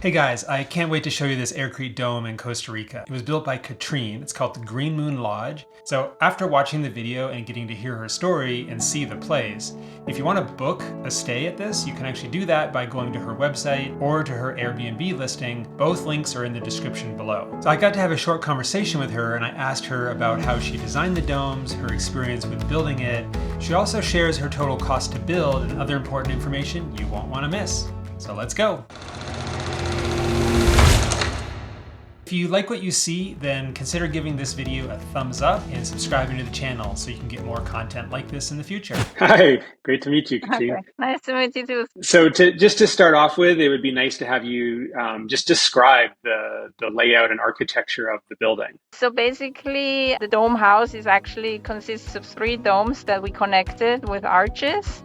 Hey guys, I can't wait to show you this Aircrete Dome in Costa Rica. It was built by Katrin. It's called the Green Moon Lodge. So after watching the video and getting to hear her story and see the place, if you want to book a stay at this, you can actually do that by going to her website or to her Airbnb listing. Both links are in the description below. So I got to have a short conversation with her and I asked her about how she designed the domes, her experience with building it. She also shares her total cost to build and other important information you won't want to miss. So let's go. If you like what you see, then consider giving this video a thumbs up and subscribing to the channel so you can get more content like this in the future. Hi, great to meet you, Katrin. Okay, nice to meet you too. So, just to start off with, it would be nice to have you just describe the layout and architecture of the building. So basically, the dome house is actually consists of 3 domes that we connected with arches.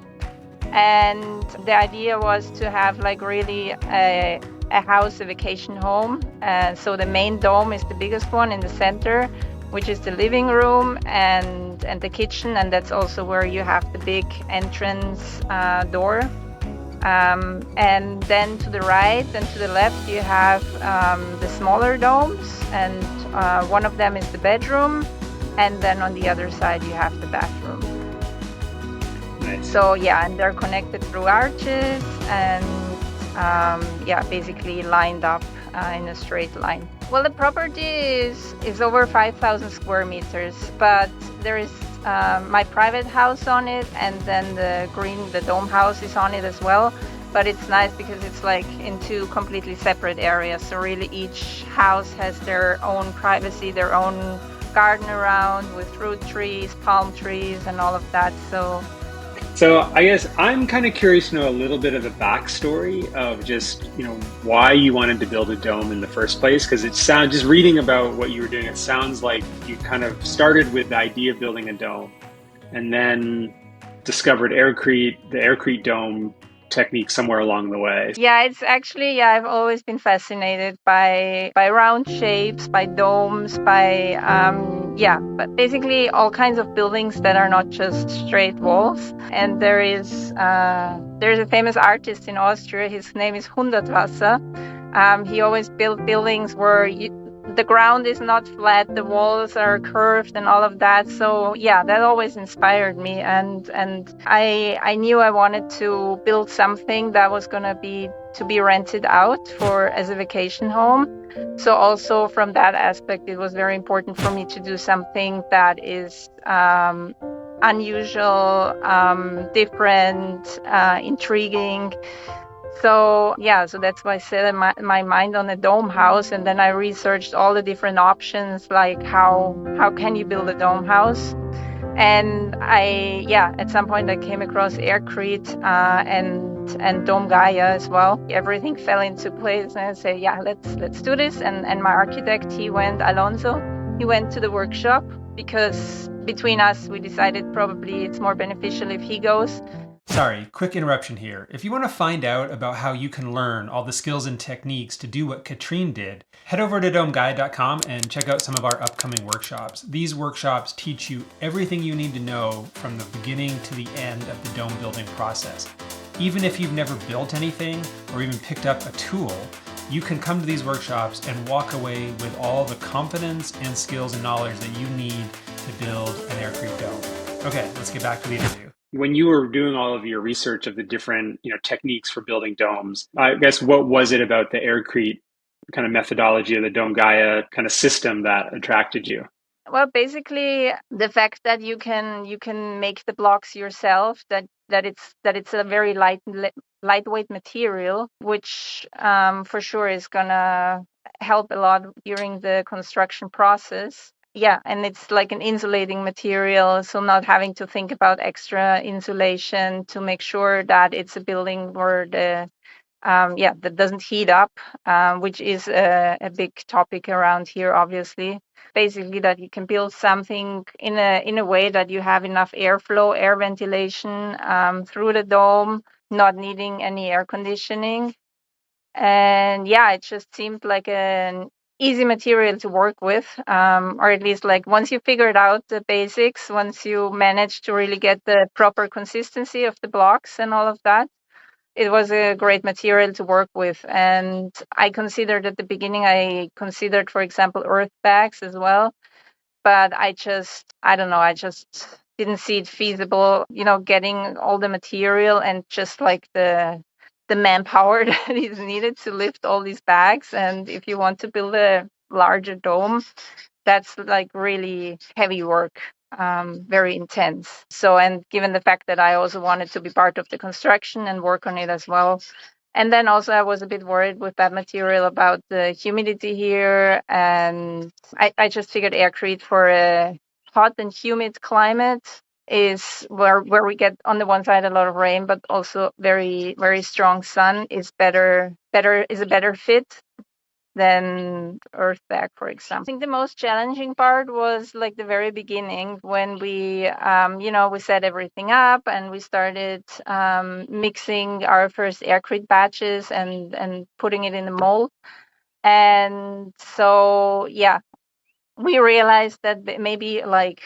And the idea was to have like really a house, a vacation home. So the main dome is the biggest one in the center, which is the living room and the kitchen. And that's also where you have the big entrance door. And then to the right and to the left, you have the smaller domes, and one of them is the bedroom, and then on the other side, you have the bathroom. Nice. So yeah, and they're connected through arches, and basically lined up in a straight line. Well, the property is over 5,000 square meters, but there is my private house on it, and then the dome house is on it as well. But it's nice because it's like in 2 completely separate areas. So really each house has their own privacy, their own garden around with fruit trees, palm trees, and all of that. So, I guess I'm kind of curious to know a little bit of the backstory of just why you wanted to build a dome in the first place. Because just reading about what you were doing, it sounds like you kind of started with the idea of building a dome, and then discovered the Aircrete Dome technique somewhere along the way. Yeah, it's actually, I've always been fascinated by round shapes, by domes, but basically all kinds of buildings that are not just straight walls. And there's a famous artist in Austria. His name is Hundertwasser. He always built buildings where the ground is not flat, the walls are curved and all of that. So yeah, that always inspired me, and I knew I wanted to build something that was gonna be rented out as a vacation home. So also from that aspect, it was very important for me to do something that is unusual, different, intriguing. So that's why I set my mind on a dome house, and then I researched all the different options, like how can you build a dome house. And at some point I came across Aircrete and Domegaia as well. Everything fell into place, and I said, let's do this. And my architect, Alonso, he went to the workshop, because between us we decided probably it's more beneficial if he goes. Sorry, quick interruption here. If you want to find out about how you can learn all the skills and techniques to do what Katrin did, head over to domegaia.com and check out some of our upcoming workshops. These workshops teach you everything you need to know from the beginning to the end of the dome building process. Even if you've never built anything or even picked up a tool, you can come to these workshops and walk away with all the confidence and skills and knowledge that you need to build an Aircrete Dome. Okay, let's get back to the interview. When you were doing all of your research of the different techniques for building domes, I guess what was it about the Aircrete kind of methodology of the Domegaia kind of system that attracted you? Well, basically the fact that you can make the blocks yourself, that it's a very lightweight material, which for sure is gonna help a lot during the construction process. Yeah, and it's like an insulating material, so not having to think about extra insulation to make sure that it's a building where that doesn't heat up, which is a big topic around here, obviously. Basically, that you can build something in a way that you have enough airflow, air ventilation through the dome, not needing any air conditioning. And yeah, it just seemed like an easy material to work with, or at least like once you figured out the basics, once you manage to really get the proper consistency of the blocks and all of that, it was a great material to work with. And I considered at the beginning, I considered, for example, earth bags as well. But I don't know, I just didn't see it feasible, getting all the material and just like the manpower that is needed to lift all these bags. And if you want to build a larger dome, that's like really heavy work, very intense. So, and given the fact that I also wanted to be part of the construction and work on it as well. And then also I was a bit worried with that material about the humidity here. And I just figured Aircrete for a hot and humid climate is where we get on the one side a lot of rain, but also very, very strong sun is is a better fit than Earthbag, for example. I think the most challenging part was like the very beginning when we set everything up and we started mixing our first Aircrete batches and putting it in the mold. And so, yeah, we realized that maybe like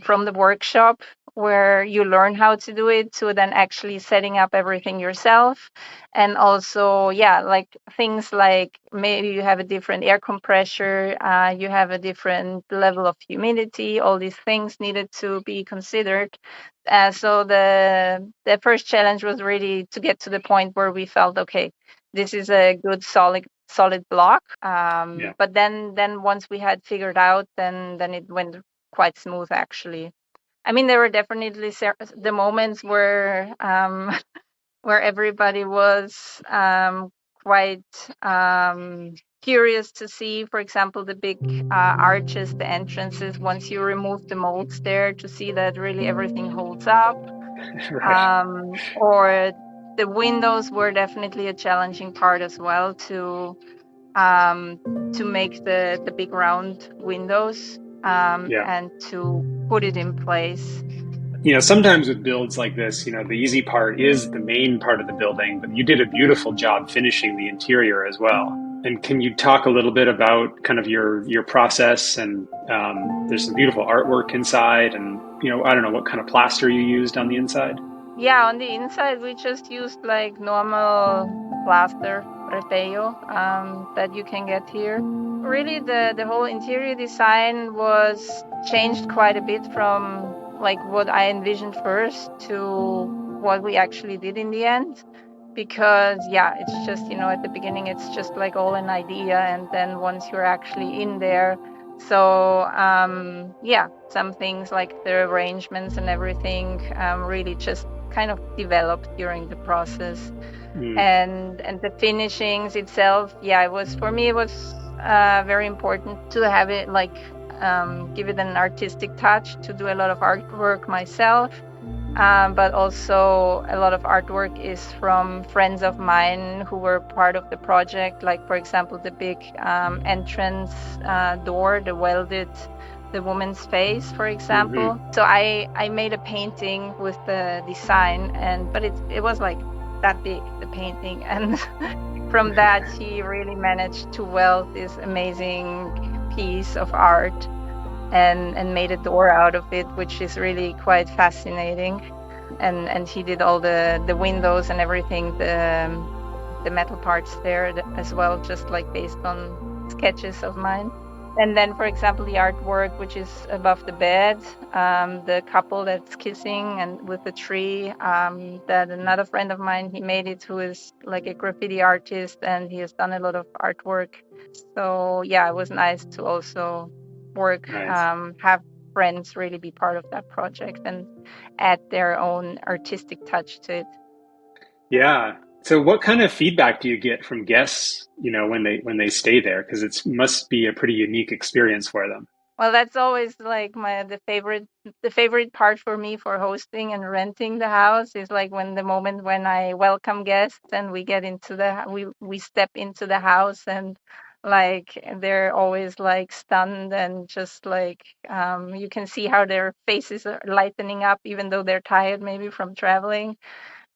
from the workshop where you learn how to do it to then actually setting up everything yourself. And also, yeah, like things like maybe you have a different air compressor, you have a different level of humidity, all these things needed to be considered. So the first challenge was really to get to the point where we felt, okay, this is a good solid block. Yeah. But then once we had figured out, then it went quite smooth actually. I mean, there were definitely the moments where where everybody was quite curious to see, for example, the big arches, the entrances. Once you remove the molds there, to see that really everything holds up. Right. Or the windows were definitely a challenging part as well um, to make the big round windows Yeah. and to put it in place. Sometimes with builds like this, the easy part is the main part of the building, but you did a beautiful job finishing the interior as well. And can you talk a little bit about kind of your process? And there's some beautiful artwork inside, and I don't know what kind of plaster you used on the inside. Yeah, on the inside we just used like normal plaster repello that you can get here. Really, the whole interior design was changed quite a bit from like what I envisioned first to what we actually did in the end. Because yeah, it's just at the beginning it's just like all an idea, and then once you're actually in there, so yeah, some things like the arrangements and everything really just kind of developed during the process. Mm. And the finishings itself, yeah, for me it was very important to have it like give it an artistic touch, to do a lot of artwork myself. But also a lot of artwork is from friends of mine who were part of the project. Like, for example, the big entrance door, the woman's face, for example. Mm-hmm. So I made a painting with the design, but it was like that big, the painting. And from that, he really managed to weld this amazing piece of art and made a door out of it, which is really quite fascinating. And he did all the windows and everything, the metal parts there as well, just like based on sketches of mine. And then, for example, the artwork, which is above the bed, the couple that's kissing and with the tree, that another friend of mine, he made it, who is like a graffiti artist, and he has done a lot of artwork. So yeah, it was nice to also work, Nice. have friends really be part of that project and add their own artistic touch to it. Yeah. So what kind of feedback do you get from guests, when they stay there? Because it must be a pretty unique experience for them. Well, that's always like the favorite part for me for hosting and renting the house is like when the moment when I welcome guests and we get into we step into the house, and like they're always like stunned and just like you can see how their faces are lightening up even though they're tired maybe from traveling.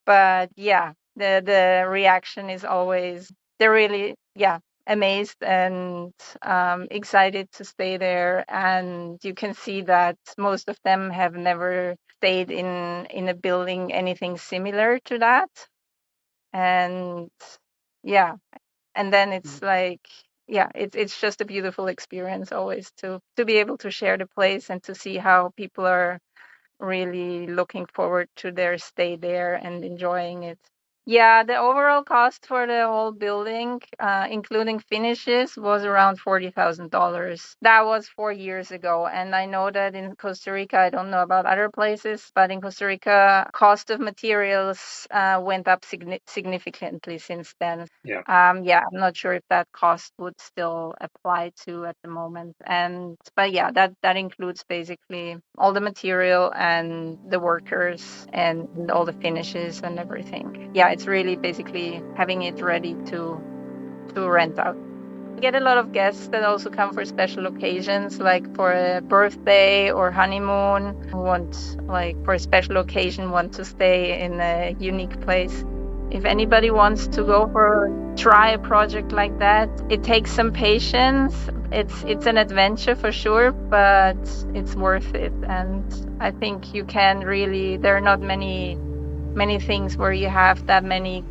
But yeah, the reaction is always, they're really, yeah, amazed and excited to stay there. And you can see that most of them have never stayed in a building anything similar to that. And yeah, and then it's like, yeah, it's just a beautiful experience always to be able to share the place and to see how people are really looking forward to their stay there and enjoying it. Yeah, the overall cost for the whole building, including finishes, was around $40,000. That was 4 years ago. And I know that in Costa Rica, I don't know about other places, but in Costa Rica, cost of materials went up significantly since then. Yeah. Yeah, I'm not sure if that cost would still apply to at the moment. But yeah, that includes basically all the material and the workers and all the finishes and everything. Yeah, it's really basically having it ready to rent out. I get a lot of guests that also come for special occasions, like for a birthday or honeymoon, who want, like for a special occasion, want to stay in a unique place. If anybody wants to try a project like that, it takes some patience. It's an adventure for sure, but it's worth it. And I think you can really, there are not many things where you have that many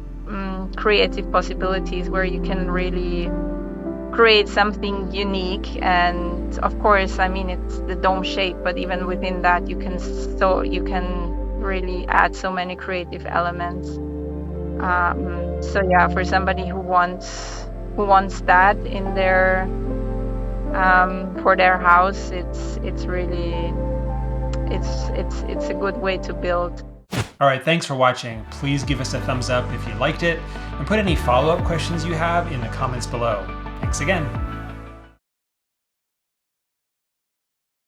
creative possibilities where you can really create something unique. And of course, I mean, it's the dome shape, but even within that, you can really add so many creative elements. So yeah, for somebody who wants that in their for their house, it's really it's a good way to build. All right, thanks for watching. Please give us a thumbs up if you liked it, and put any follow-up questions you have in the comments below. Thanks again.